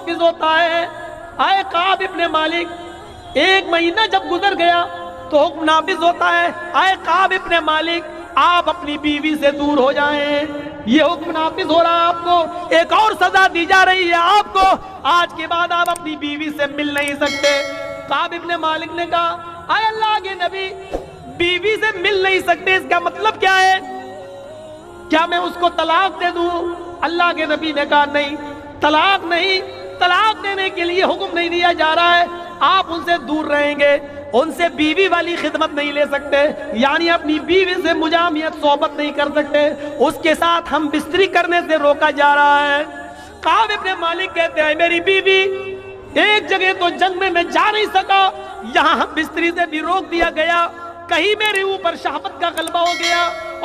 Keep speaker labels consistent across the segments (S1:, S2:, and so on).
S1: نافذ ہوتا ہے۔ آئے کعب ابن مالک، 1 مہینہ جب گزر گیا تو حکم نافذ ہوتا ہے، آئے کعب ابن مالک آپ اپنی بیوی سے دور ہو جائیں۔ یہ حکم نافذ ہو رہا ہے، آپ کو ایک اور سزا دی جا رہی ہے، آپ کو آج کے بعد آپ اپنی بیوی سے مل نہیں سکتے۔ کعب ابن مالک نے کہا اے اللہ کے نبی، بیوی سے مل نہیں سکتے، اس کا مطلب کیا ہے؟ کیا میں اس کو طلاق دے دوں؟ اللہ کے نبی نے کہا نہیں، طلاق نہیں، طلاق دینے کے لیے حکم نہیں دیا جا رہا ہے، آپ ان سے دور رہیں گے، ان سے بیوی والی خدمت نہیں لے سکتے، یعنی اپنی بیوی سے مجامعت صحبت نہیں کر سکتے، اس کے ساتھ ہم بستری کرنے سے روکا جا رہا ہے۔ کعب ابن مالک کہتے ہیں میری بیوی ایک جگہ تو جنگ میں جا نہیں سکا، یہاں ہم بستری سے بھی روک دیا گیا، کہیں میرے اوپر شہوت کا غلبہ ہو گیا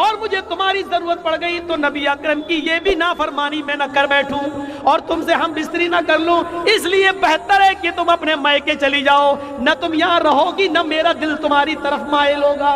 S1: اور مجھے تمہاری ضرورت پڑ گئی تو نبی اکرم کی یہ بھی نافرمانی میں نہ کر بیٹھوں اور تم سے ہم بستری نہ کر لوں، اس لیے بہتر ہے کہ تم اپنے مائکے چلی جاؤ، نہ تم یہاں رہو گی نہ میرا دل تمہاری طرف مائل ہوگا۔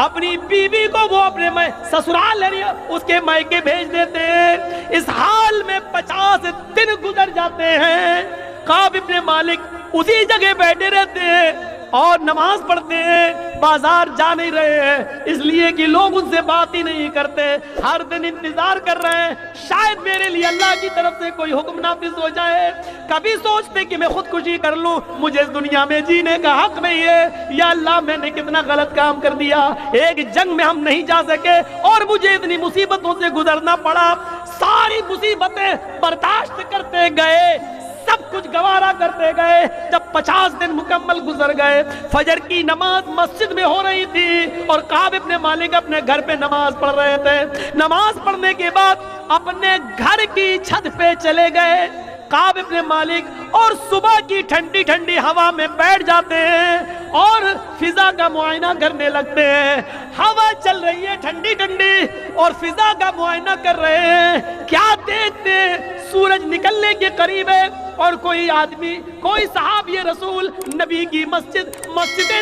S1: اپنی بیوی کو وہ اپنے سسرال اس کے مائکے بھیج دیتے ہیں۔ اس حال میں 50 دن گزر جاتے ہیں، کعب ابن مالک اسی جگہ بیٹھے رہتے ہیں اور نماز پڑھتے ہیں، بازار جا نہیں رہے ہیں، اس لیے کہ لوگ ان سے بات ہی نہیں کرتے، ہر دن انتظار کر رہے ہیں شاید میرے لیے اللہ کی طرف سے کوئی حکم نافذ ہو جائے۔ کبھی سوچتے کہ میں خودکشی کر لوں، مجھے اس دنیا میں جینے کا حق نہیں ہے، یا اللہ میں نے کتنا غلط کام کر دیا، ایک جنگ میں ہم نہیں جا سکے اور مجھے اتنی مصیبتوں سے گزرنا پڑا، ساری مصیبتیں برداشت کرتے گئے، سب کچھ گوارا کرتے گئے۔ جب 50 دن مکمل گزر گئے، فجر کی نماز مسجد میں ہو رہی تھی اور کعب ابن مالک اپنے گھر پہ نماز پڑھ رہے تھے۔ نماز پڑھنے کے بعد اپنے گھر کی چھت پہ چلے گئے کعب ابن مالک، اور صبح کی ٹھنڈی ٹھنڈی ہوا میں بیٹھ جاتے ہیں اور فضا کا معائنہ کرنے لگتے ہیں۔ ہوا چل رہی ہے ٹھنڈی ٹھنڈی اور فضا کا معائنہ کر رہے ہیں، کیا دیکھتے ہیں سورج نکلنے کے قریب ہے اور کوئی آدمی، کوئی صحابی رسول نبی کی مسجد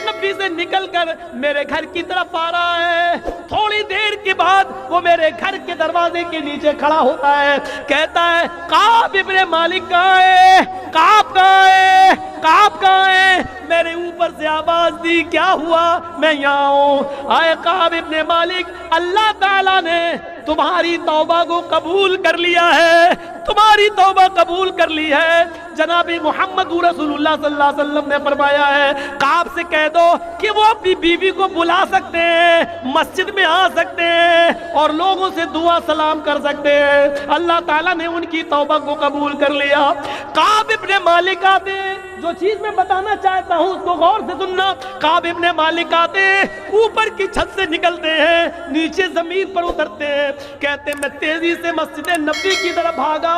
S1: نبی سے نکل کر میرے گھر کی طرف آ رہا ہے۔ تھوڑی دیر کے بعد وہ میرے گھر کے دروازے کے نیچے کھڑا ہوتا ہے، کہتا ہے کعب ابن مالک کہاں ہے؟ کعب کہاں ہے؟ کعب کہاں ہے؟ میرے اوپر سے آواز دی، کیا ہوا؟ میں یہاں ہوں۔ آئے کعب ابن مالک، اللہ تعالیٰ نے تمہاری توبہ کو قبول کر لیا ہے، تمہاری توبہ قبول کر لی ہے۔ جناب محمد رسول اللہ صلی اللہ علیہ وسلم نے فرمایا ہے کعب سے کہہ دو کہ وہ اپنی بیوی کو بلا سکتے ہیں، مسجد میں آ سکتے ہیں اور لوگوں سے دعا سلام کر سکتے ہیں، اللہ تعالیٰ نے ان کی توبہ کو قبول کر لیا۔ کعب ابن مالک آتے ہیں، جو چیز میں بتانا چاہتا ہوں اس کو غور سے سننا۔ کعب ابن مالک آتے ہیں، اوپر کی چھت سے نکلتے ہیں، نیچے زمین پر اترتے ہیں، کہتے ہیں میں تیزی سے مسجد نبی کی طرف بھاگا،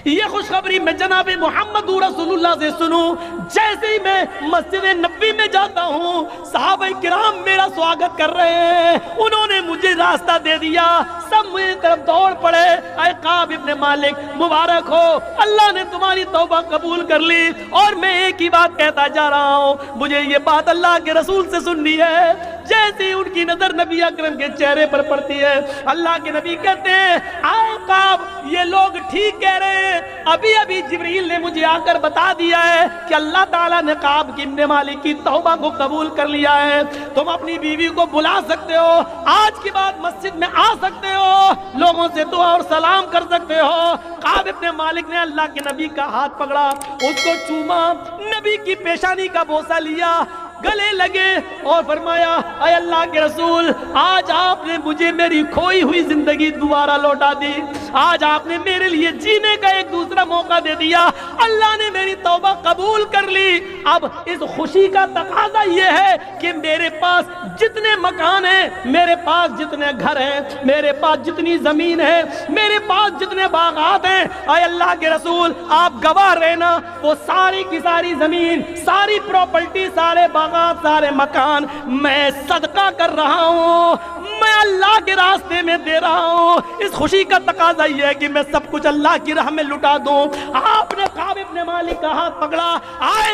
S1: یہ خوشخبری میں جناب محمد رسول اللہ سے سنوں۔ جیسے ہی میں مسجد نبی میں جاتا ہوں، صحابہ کرام میرا سواگت کر رہے ہیں، انہوں نے مجھے راستہ دے دیا، سب میری طرف دوڑ پڑے۔ اے کعب ابن مالک مبارک ہو، اللہ نے تمہاری توبہ قبول کر لی، اور میں ایک ہی بات کہتا جا رہا ہوں، مجھے یہ بات اللہ کے رسول سے سننی ہے۔ جیسے ہی ان کی نظر نبی اکرم کے چہرے پر پڑتی ہے، اللہ کے نبی کہتے ہیں اے کعب، یہ لوگ ٹھیک کہہ رہے ہیں، ابھی ابھی جبریل نے مجھے آ کر بتا دیا ہے کہ اللہ تعالیٰ نے کعب ابن مالک کی توبہ کو قبول کر لیا ہے، تم اپنی بیوی کو بلا سکتے ہو، آج کے بعد مسجد میں آ سکتے ہو، لوگوں سے دعا اور سلام کر سکتے ہو۔ کعب ابن مالک نے اللہ کے نبی کا ہاتھ پکڑا، اس کو چوما، نبی کی پیشانی کا بوسہ لیا، گلے لگے اور فرمایا اے اللہ کے رسول، آج آپ نے مجھے میری کھوئی ہوئی زندگی دوبارہ لوٹا دی، آج آپ نے میرے لیے جینے کا ایک دوسرا موقع دے دیا، اللہ نے میری توبہ قبول کر لی۔ اب اس خوشی کا تقاضا یہ ہے کہ میرے پاس جتنے مکان ہیں، میرے پاس جتنے گھر ہیں، میرے پاس جتنی زمین ہے، میرے پاس جتنے باغات ہیں، اے اللہ کے رسول آپ گواہ رہنا، وہ ساری کی ساری زمین، ساری پراپرٹی، سارے باغات، سارے مکان میں صدقہ کر رہا ہوں، میں اللہ کے راستے میں دے رہا ہوں۔ اس خوشی کا تقاضا یہ ہے کہ میں سب کچھ اللہ کی راہ میں لٹا دوں۔ آپ نے کعب ابن مالک کا ہاتھ پکڑا، آئے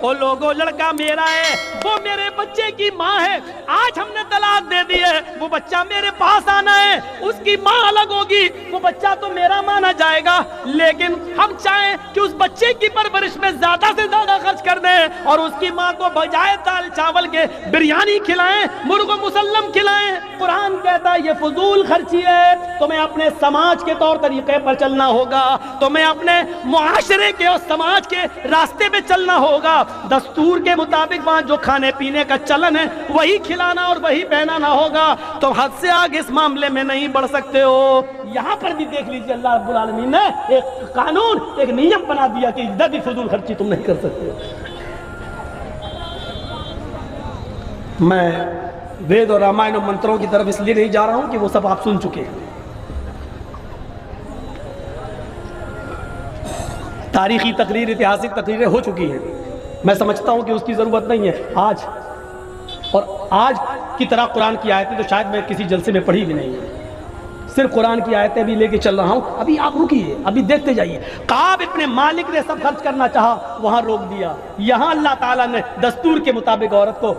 S1: او لوگوں لڑکا میرا ہے, وہ میرے بچے کی ماں ہے, آج ہم نے طلاق دے دی ہے, وہ بچہ میرے پاس آنا ہے, اس کی ماں الگ ہوگی, وہ بچہ تو میرا مانا جائے گا, لیکن ہم چاہیں کہ اس بچے کی پرورش میں زیادہ سے زیادہ خرچ کر دیں اور اس کی ماں کو بجائے دال چاول کے بریانی کھلائیں, مرغ مسلم کھلائیں. قرآن کہتا ہے یہ فضول خرچی ہے. تمہیں اپنے سماج کے طور طریقے پر چلنا ہوگا, تمہیں اپنے معاشرے کے اور سماج کے راستے پہ چلنا ہوگا. دستور کے مطابق وہاں جو کھانے پینے کا چلن ہے وہی کھلانا اور وہی پہنانا ہوگا. تم حد سے آگے اس معاملے میں نہیں بڑھ سکتے ہو. یہاں پر بھی دیکھ لیجیے اللہ رب العالمین نے ایک قانون, ایک نیم بنا دیا کہ ادھر بھی فضول خرچی تم نہیں کر سکتے. میں وید اور رامائن اور منتروں کی طرف اس لیے نہیں جا رہا ہوں کہ وہ سب آپ سن چکے ہیں. تاریخی تقریر, اتہاسک تقریریں ہو چکی ہیں. میں سمجھتا ہوں کہ اس کی ضرورت نہیں ہے. آج کی طرح قرآن کی آیتیں تو شاید میں کسی جلسے میں پڑھی بھی نہیں ہے. صرف قرآن کی آیتیں بھی لے کے چل رہا ہوں. ابھی آپ رکیے, ابھی دیکھتے جائیے. کعب ابن مالک نے سب خرچ کرنا چاہا, وہاں روک دیا. یہاں اللہ تعالیٰ نے دستور کے مطابق عورت کو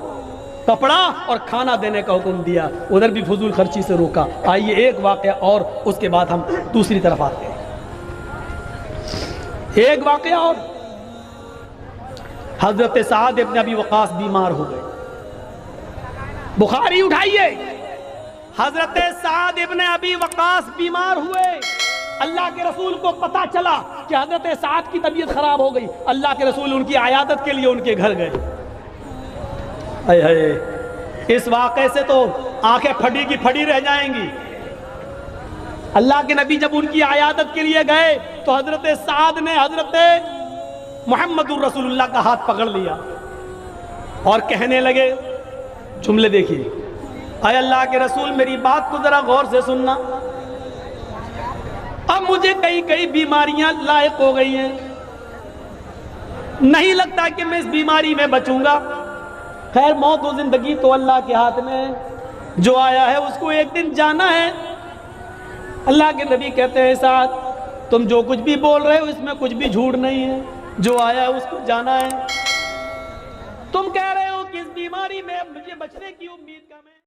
S1: کپڑا اور کھانا دینے کا حکم دیا, ادھر بھی فضول خرچی سے روکا. آئیے ایک واقعہ اور, اس کے بعد ہم دوسری طرف آتے ہیں. ایک واقعہ اور. حضرت سعد ابن ابی وقاص بیمار ہو گئے. بخاری اٹھائیے, حضرت سعد ابن ابی وقاص بیمار ہوئے. اللہ کے رسول کو پتا چلا کہ حضرت سعد کی طبیعت خراب ہو گئی. اللہ کے رسول ان کی عیادت کے لیے ان کے گھر گئے. اس واقعے سے تو آنکھیں پھٹی کی پھٹی رہ جائیں گی. اللہ کے نبی جب ان کی عیادت کے لیے گئے تو حضرت سعد نے حضرت محمد الرسول اللہ کا ہاتھ پکڑ لیا اور کہنے لگے, جملے دیکھیے, اے اللہ کے رسول میری بات کو ذرا غور سے سننا. اب مجھے کئی بیماریاں لاحق ہو گئی ہیں, نہیں لگتا کہ میں اس بیماری میں بچوں گا. خیر موت و زندگی تو اللہ کے ہاتھ میں, جو آیا ہے اس کو ایک دن جانا ہے. اللہ کے نبی کہتے ہیں سعد تم جو کچھ بھی بول رہے ہو اس میں کچھ بھی جھوٹ نہیں ہے, جو آیا ہے اس کو جانا ہے. تم کہہ رہے ہو کہ اس بیماری میں مجھے بچنے کی امید